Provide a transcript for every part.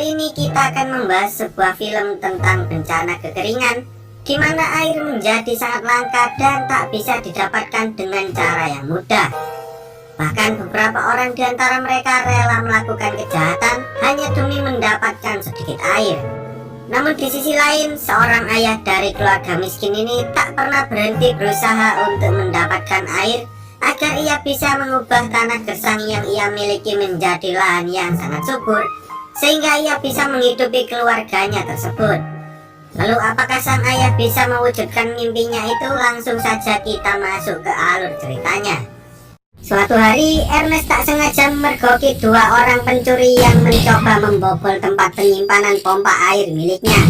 Kali ini kita akan membahas sebuah film tentang bencana kekeringan, di mana air menjadi sangat langka dan tak bisa didapatkan dengan cara yang mudah. Bahkan beberapa orang di antara mereka rela melakukan kejahatan hanya demi mendapatkan sedikit air. Namun di sisi lain, seorang ayah dari keluarga miskin ini tak pernah berhenti berusaha untuk mendapatkan air agar ia bisa mengubah tanah gersang yang ia miliki menjadi lahan yang sangat subur, sehingga ia bisa menghidupi keluarganya tersebut. Lalu apakah sang ayah bisa mewujudkan mimpinya itu? Langsung saja kita masuk ke alur ceritanya. Suatu hari, Ernest tak sengaja memergoki dua orang pencuri yang mencoba membobol tempat penyimpanan pompa air miliknya.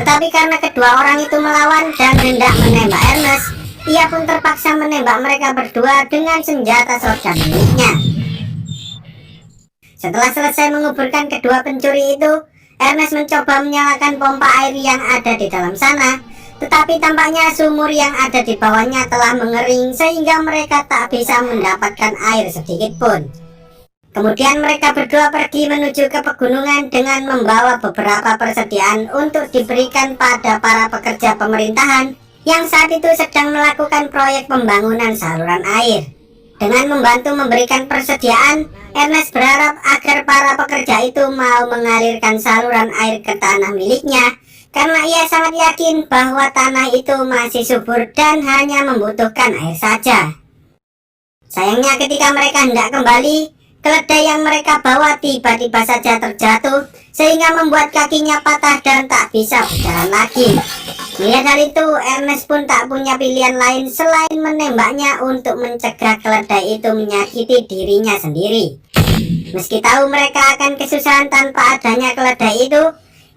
Tetapi karena kedua orang itu melawan dan hendak menembak Ernest, ia pun terpaksa menembak mereka berdua dengan senjata shotgun miliknya. Setelah selesai menguburkan kedua pencuri itu, Ernest mencoba menyalakan pompa air yang ada di dalam sana. Tetapi tampaknya sumur yang ada di bawahnya telah mengering sehingga mereka tak bisa mendapatkan air sedikit pun. Kemudian mereka berdua pergi menuju ke pegunungan dengan membawa beberapa persediaan untuk diberikan pada para pekerja pemerintahan yang saat itu sedang melakukan proyek pembangunan saluran air. Dengan membantu memberikan persediaan, Ernest berharap agar para pekerja itu mau mengalirkan saluran air ke tanah miliknya, karena ia sangat yakin bahwa tanah itu masih subur dan hanya membutuhkan air saja. Sayangnya ketika mereka hendak kembali, keledai yang mereka bawa tiba-tiba saja terjatuh, sehingga membuat kakinya patah dan tak bisa berjalan lagi. Melihat hal itu, Ernest pun tak punya pilihan lain selain menembaknya untuk mencegah keledai itu menyakiti dirinya sendiri. Meski tahu mereka akan kesusahan tanpa adanya keledai itu,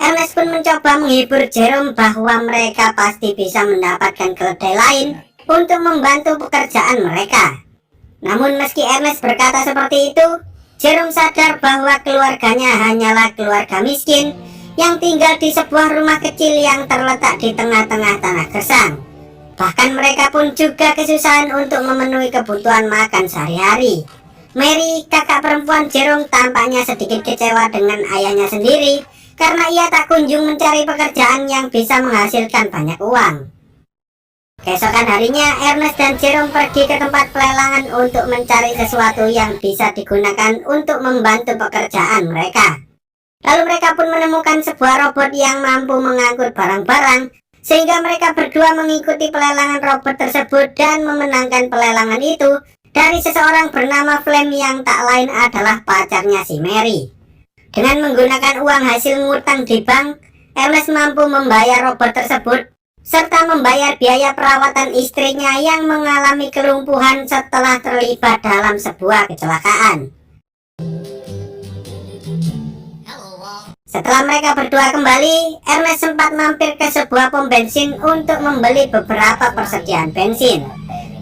Ernest pun mencoba menghibur Jerome bahwa mereka pasti bisa mendapatkan keledai lain untuk membantu pekerjaan mereka. Namun meski Ernest berkata seperti itu, Jerome sadar bahwa keluarganya hanyalah keluarga miskin yang tinggal di sebuah rumah kecil yang terletak di tengah-tengah tanah gersang. Bahkan mereka pun juga kesusahan untuk memenuhi kebutuhan makan sehari-hari. Mary, kakak perempuan Jerome, tampaknya sedikit kecewa dengan ayahnya sendiri karena ia tak kunjung mencari pekerjaan yang bisa menghasilkan banyak uang. Keesokan harinya, Ernest dan Jerome pergi ke tempat pelelangan untuk mencari sesuatu yang bisa digunakan untuk membantu pekerjaan mereka. Lalu mereka pun menemukan sebuah robot yang mampu mengangkut barang-barang, sehingga mereka berdua mengikuti pelelangan robot tersebut dan memenangkan pelelangan itu dari seseorang bernama Flem yang tak lain adalah pacarnya si Mary. Dengan menggunakan uang hasil ngutang di bank, Ernest mampu membayar robot tersebut serta membayar biaya perawatan istrinya yang mengalami kelumpuhan setelah terlibat dalam sebuah kecelakaan. Setelah mereka berdua kembali, Ernest sempat mampir ke sebuah pom bensin untuk membeli beberapa persediaan bensin.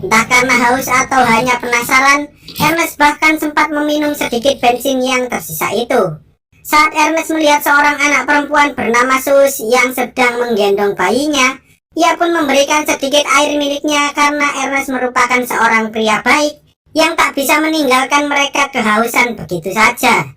Entah karena haus atau hanya penasaran, Ernest bahkan sempat meminum sedikit bensin yang tersisa itu. Saat Ernest melihat seorang anak perempuan bernama Sus yang sedang menggendong bayinya, ia pun memberikan sedikit air miliknya karena Ernest merupakan seorang pria baik yang tak bisa meninggalkan mereka kehausan begitu saja.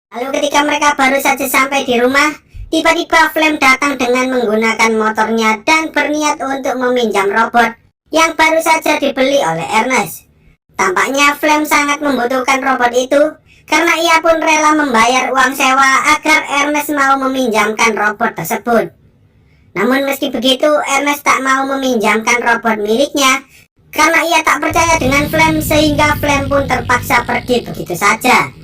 Lalu ketika mereka baru saja sampai di rumah, tiba-tiba Flem datang dengan menggunakan motornya dan berniat untuk meminjam robot yang baru saja dibeli oleh Ernest. Tampaknya Flem sangat membutuhkan robot itu, karena ia pun rela membayar uang sewa agar Ernest mau meminjamkan robot tersebut. Namun meski begitu, Ernest tak mau meminjamkan robot miliknya, karena ia tak percaya dengan Flem, sehingga Flem pun terpaksa pergi begitu saja.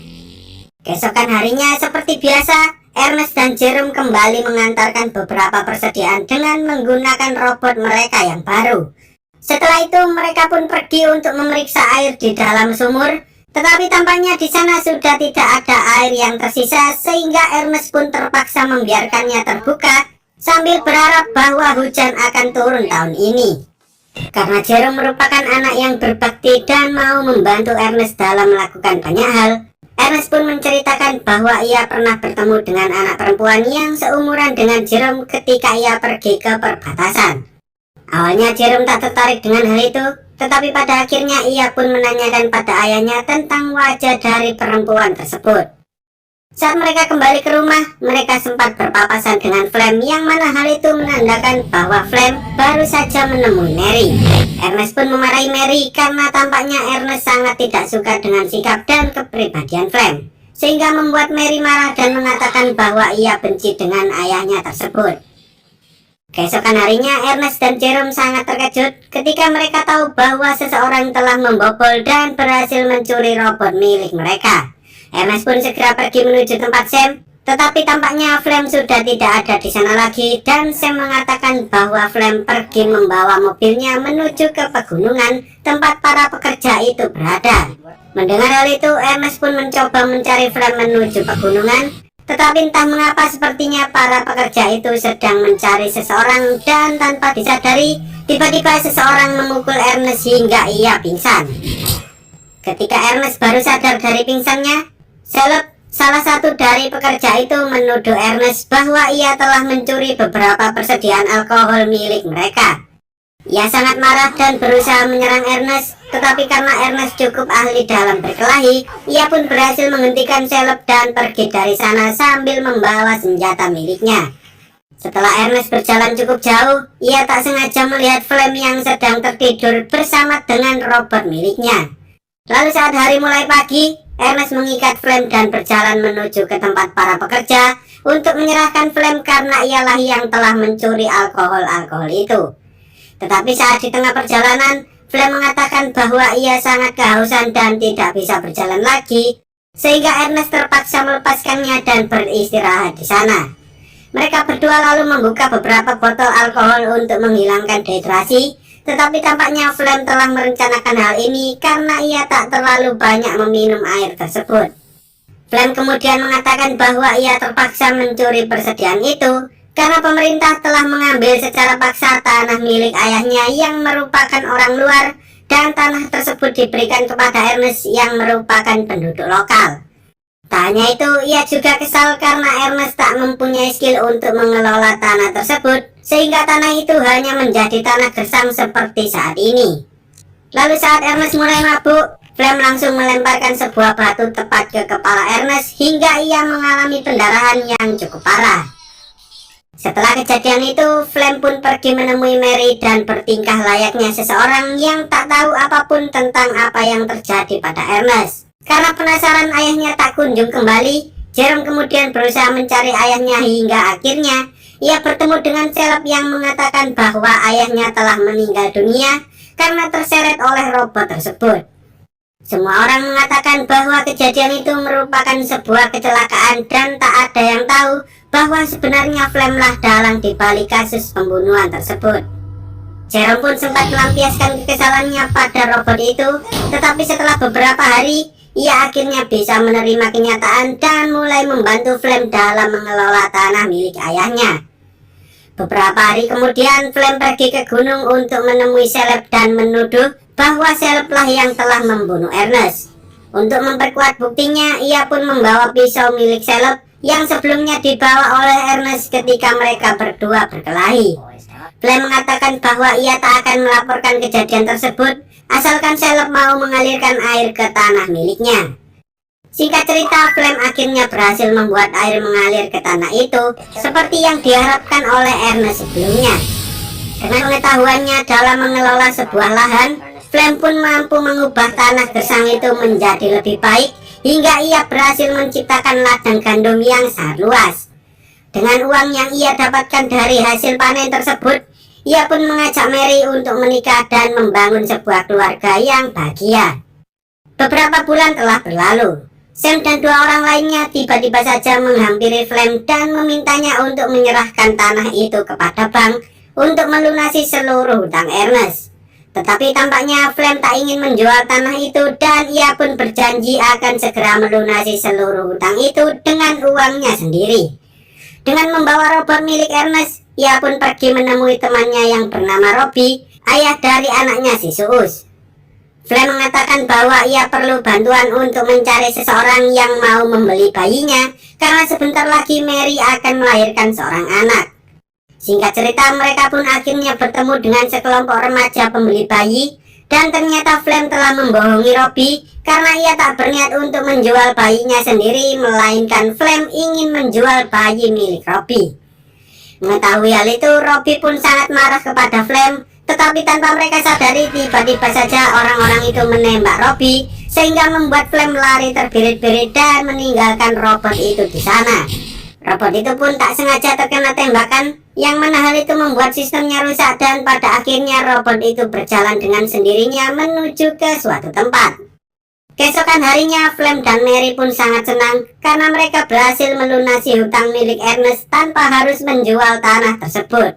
Keesokan harinya seperti biasa, Ernest dan Jerome kembali mengantarkan beberapa persediaan dengan menggunakan robot mereka yang baru. Setelah itu mereka pun pergi untuk memeriksa air di dalam sumur, tetapi tampaknya di sana sudah tidak ada air yang tersisa, sehingga Ernest pun terpaksa membiarkannya terbuka sambil berharap bahwa hujan akan turun tahun ini. Karena Jerome merupakan anak yang berbakti dan mau membantu Ernest dalam melakukan banyak hal, Ernest pun menceritakan bahwa ia pernah bertemu dengan anak perempuan yang seumuran dengan Jerome ketika ia pergi ke perbatasan. Awalnya Jerome tak tertarik dengan hal itu, tetapi pada akhirnya ia pun menanyakan pada ayahnya tentang wajah dari perempuan tersebut. Saat mereka kembali ke rumah, mereka sempat berpapasan dengan Flem, yang mana hal itu menandakan bahwa Flem baru saja menemui Mary. Ernest pun memarahi Mary karena tampaknya Ernest sangat tidak suka dengan sikap dan kepribadian Flem, sehingga membuat Mary marah dan mengatakan bahwa ia benci dengan ayahnya tersebut. Keesokan harinya, Ernest dan Jerome sangat terkejut ketika mereka tahu bahwa seseorang telah membobol dan berhasil mencuri robot milik mereka. Ernest pun segera pergi menuju tempat Sam, tetapi tampaknya Flem sudah tidak ada di sana lagi, dan Sam mengatakan bahwa Flem pergi membawa mobilnya menuju ke pegunungan tempat para pekerja itu berada. Mendengar hal itu, Ernest pun mencoba mencari Flem menuju pegunungan, tetapi entah mengapa sepertinya para pekerja itu sedang mencari seseorang, dan tanpa disadari, tiba-tiba seseorang memukul Ernest hingga ia pingsan. Ketika Ernest baru sadar dari pingsannya, salah satu dari pekerja itu menuduh Ernest bahwa ia telah mencuri beberapa persediaan alkohol milik mereka. Ia sangat marah dan berusaha menyerang Ernest, tetapi karena Ernest cukup ahli dalam berkelahi, ia pun berhasil menghentikan Caleb dan pergi dari sana sambil membawa senjata miliknya. Setelah Ernest berjalan cukup jauh, ia tak sengaja melihat Flem yang sedang tertidur bersama dengan robot miliknya. Lalu saat hari mulai pagi, Ernest mengikat Flem dan berjalan menuju ke tempat para pekerja untuk menyerahkan Flem karena ialah yang telah mencuri alkohol itu. Tetapi saat di tengah perjalanan, Flem mengatakan bahwa ia sangat kehausan dan tidak bisa berjalan lagi, sehingga Ernest terpaksa melepaskannya dan beristirahat di sana. Mereka berdua lalu membuka beberapa botol alkohol untuk menghilangkan dehidrasi, tetapi tampaknya Flem telah merencanakan hal ini karena ia tak terlalu banyak meminum air tersebut. Flem kemudian mengatakan bahwa ia terpaksa mencuri persediaan itu karena pemerintah telah mengambil secara paksa tanah milik ayahnya yang merupakan orang luar, dan tanah tersebut diberikan kepada Ernest yang merupakan penduduk lokal. Tak hanya itu, ia juga kesal karena Ernest tak mempunyai skill untuk mengelola tanah tersebut, sehingga tanah itu hanya menjadi tanah gersang seperti saat ini. Lalu saat Ernest mulai mabuk, Flem langsung melemparkan sebuah batu tepat ke kepala Ernest hingga ia mengalami pendarahan yang cukup parah. Setelah kejadian itu, Flem pun pergi menemui Mary dan bertingkah layaknya seseorang yang tak tahu apapun tentang apa yang terjadi pada Ernest. Karena penasaran ayahnya tak kunjung kembali, Jerome kemudian berusaha mencari ayahnya hingga akhirnya ia bertemu dengan Caleb yang mengatakan bahwa ayahnya telah meninggal dunia karena terseret oleh robot tersebut. Semua orang mengatakan bahwa kejadian itu merupakan sebuah kecelakaan dan tak ada yang tahu bahwa sebenarnya Flem lah dalang dibalik kasus pembunuhan tersebut. Jerome pun sempat melampiaskan kekesalannya pada robot itu, tetapi setelah beberapa hari, ia akhirnya bisa menerima kenyataan dan mulai membantu Flem dalam mengelola tanah milik ayahnya. Beberapa hari kemudian, Flem pergi ke gunung untuk menemui Caleb dan menuduh bahwa Caleb lah yang telah membunuh Ernest. Untuk memperkuat buktinya, ia pun membawa pisau milik Caleb yang sebelumnya dibawa oleh Ernest ketika mereka berdua berkelahi. Flem mengatakan bahwa ia tak akan melaporkan kejadian tersebut asalkan Caleb mau mengalirkan air ke tanah miliknya. Singkat cerita, Flem akhirnya berhasil membuat air mengalir ke tanah itu seperti yang diharapkan oleh Ernest sebelumnya. Dengan pengetahuannya dalam mengelola sebuah lahan, Flem pun mampu mengubah tanah gersang itu menjadi lebih baik hingga ia berhasil menciptakan ladang gandum yang sangat luas. Dengan uang yang ia dapatkan dari hasil panen tersebut, ia pun mengajak Mary untuk menikah dan membangun sebuah keluarga yang bahagia. Beberapa bulan telah berlalu. Sam dan dua orang lainnya tiba-tiba saja menghampiri Flem dan memintanya untuk menyerahkan tanah itu kepada bank untuk melunasi seluruh hutang Ernest. Tetapi tampaknya Flem tak ingin menjual tanah itu dan ia pun berjanji akan segera melunasi seluruh hutang itu dengan uangnya sendiri. Dengan membawa robot milik Ernest, ia pun pergi menemui temannya yang bernama Robbie, ayah dari anaknya si Suus. Flem mengatakan bahwa ia perlu bantuan untuk mencari seseorang yang mau membeli bayinya karena sebentar lagi Mary akan melahirkan seorang anak. Singkat cerita, mereka pun akhirnya bertemu dengan sekelompok remaja pembeli bayi dan ternyata Flem telah membohongi Robbie karena ia tak berniat untuk menjual bayinya sendiri, melainkan Flem ingin menjual bayi milik Robby. Mengetahui hal itu, Robby pun sangat marah kepada Flem, tetapi tanpa mereka sadari tiba-tiba saja orang-orang itu menembak Robby, sehingga membuat Flem lari terbirit-birit dan meninggalkan robot itu di sana. Robot itu pun tak sengaja terkena tembakan, yang mana hal itu membuat sistemnya rusak dan pada akhirnya robot itu berjalan dengan sendirinya menuju ke suatu tempat. Keesokan harinya, Flem dan Mary pun sangat senang karena mereka berhasil melunasi hutang milik Ernest tanpa harus menjual tanah tersebut.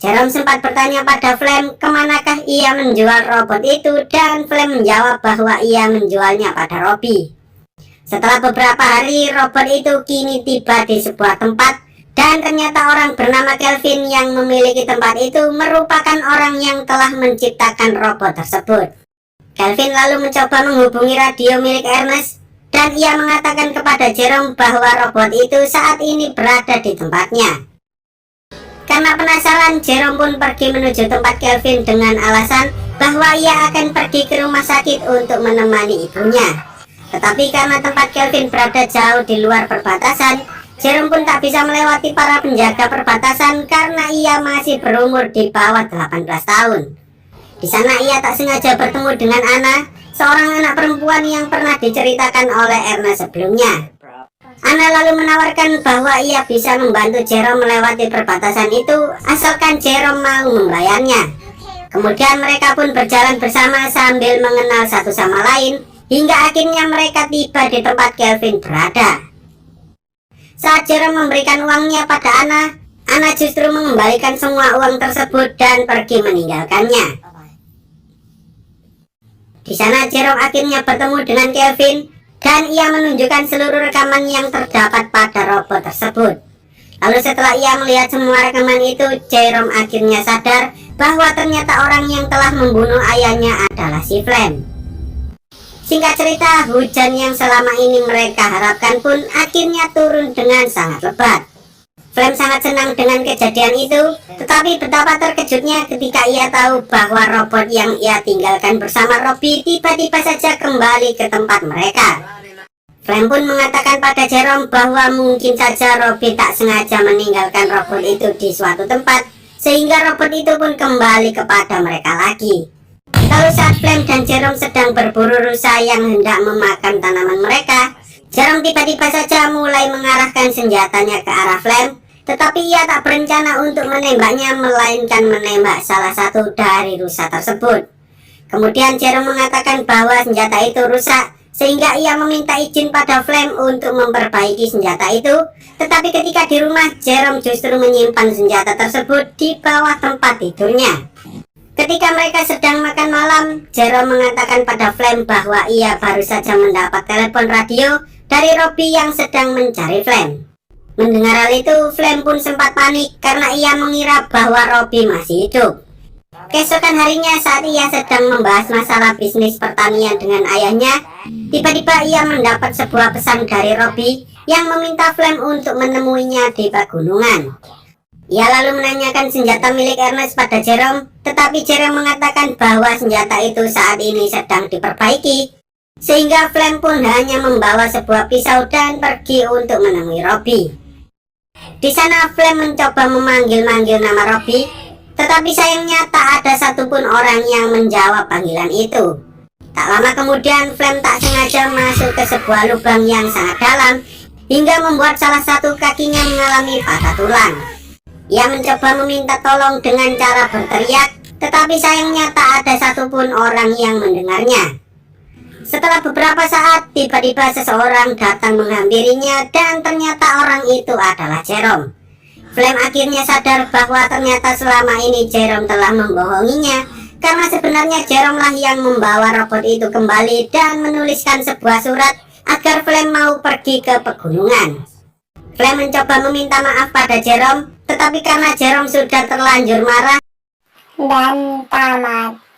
Jerome sempat bertanya pada Flem kemanakah ia menjual robot itu, dan Flem menjawab bahwa ia menjualnya pada Robby. Setelah beberapa hari, robot itu kini tiba di sebuah tempat, dan ternyata orang bernama Kelvin yang memiliki tempat itu merupakan orang yang telah menciptakan robot tersebut. Kelvin lalu mencoba menghubungi radio milik Ernest, dan ia mengatakan kepada Jerome bahwa robot itu saat ini berada di tempatnya. Karena penasaran, Jerome pun pergi menuju tempat Kelvin dengan alasan bahwa ia akan pergi ke rumah sakit untuk menemani ibunya. Tetapi karena tempat Kelvin berada jauh di luar perbatasan, Jerome pun tak bisa melewati para penjaga perbatasan karena ia masih berumur di bawah 18 tahun. Di sana ia tak sengaja bertemu dengan Anna, seorang anak perempuan yang pernah diceritakan oleh Ernest sebelumnya. Anna lalu menawarkan bahwa ia bisa membantu Jerome melewati perbatasan itu asalkan Jerome mau membayarnya. Kemudian mereka pun berjalan bersama sambil mengenal satu sama lain, hingga akhirnya mereka tiba di tempat Kelvin berada. Saat Jerome memberikan uangnya pada Anna, Anna justru mengembalikan semua uang tersebut dan pergi meninggalkannya. Di sana Jerome akhirnya bertemu dengan Kelvin, dan ia menunjukkan seluruh rekaman yang terdapat pada robot tersebut. Lalu setelah ia melihat semua rekaman itu, Jerome akhirnya sadar bahwa ternyata orang yang telah membunuh ayahnya adalah si Flem. Singkat cerita, hujan yang selama ini mereka harapkan pun akhirnya turun dengan sangat lebat. Flem sangat senang dengan kejadian itu, tetapi betapa terkejutnya ketika ia tahu bahwa robot yang ia tinggalkan bersama Robby tiba-tiba saja kembali ke tempat mereka. Flem pun mengatakan pada Jerome bahwa mungkin saja Robby tak sengaja meninggalkan robot itu di suatu tempat, sehingga robot itu pun kembali kepada mereka lagi. Lalu saat Flem dan Jerome sedang berburu rusa yang hendak memakan tanaman mereka, Jerome tiba-tiba saja mulai mengarahkan senjatanya ke arah Flem, tetapi ia tak berencana untuk menembaknya, melainkan menembak salah satu dari rusa tersebut. Kemudian Jerome mengatakan bahwa senjata itu rusak, sehingga ia meminta izin pada Flem untuk memperbaiki senjata itu. Tetapi ketika di rumah, Jerome justru menyimpan senjata tersebut di bawah tempat tidurnya. Ketika mereka sedang makan malam, Jerome mengatakan pada Flem bahwa ia baru saja mendapat telepon radio dari Robby yang sedang mencari Flem. Mendengar hal itu, Flem pun sempat panik karena ia mengira bahwa Robby masih hidup. Keesokan harinya saat ia sedang membahas masalah bisnis pertanian dengan ayahnya, tiba-tiba ia mendapat sebuah pesan dari Robby yang meminta Flem untuk menemuinya di pegunungan. Ia lalu menanyakan senjata milik Ernest pada Jerome, tetapi Jerome mengatakan bahwa senjata itu saat ini sedang diperbaiki, sehingga Flem pun hanya membawa sebuah pisau dan pergi untuk menemui Robby. Di sana Flem mencoba memanggil-manggil nama Robby, tetapi sayangnya tak ada satupun orang yang menjawab panggilan itu. Tak lama kemudian Flem tak sengaja masuk ke sebuah lubang yang sangat dalam, hingga membuat salah satu kakinya mengalami patah tulang. Ia mencoba meminta tolong dengan cara berteriak, tetapi sayangnya tak ada satupun orang yang mendengarnya. Setelah beberapa saat, tiba-tiba seseorang datang menghampirinya, dan ternyata orang itu adalah Jerome. Flem akhirnya sadar bahwa ternyata selama ini Jerome telah membohonginya, karena sebenarnya Jerome lah yang membawa robot itu kembali dan menuliskan sebuah surat agar Flem mau pergi ke pegunungan. Flem mencoba meminta maaf pada Jerome, tetapi karena Jerome sudah terlanjur marah dan tamat.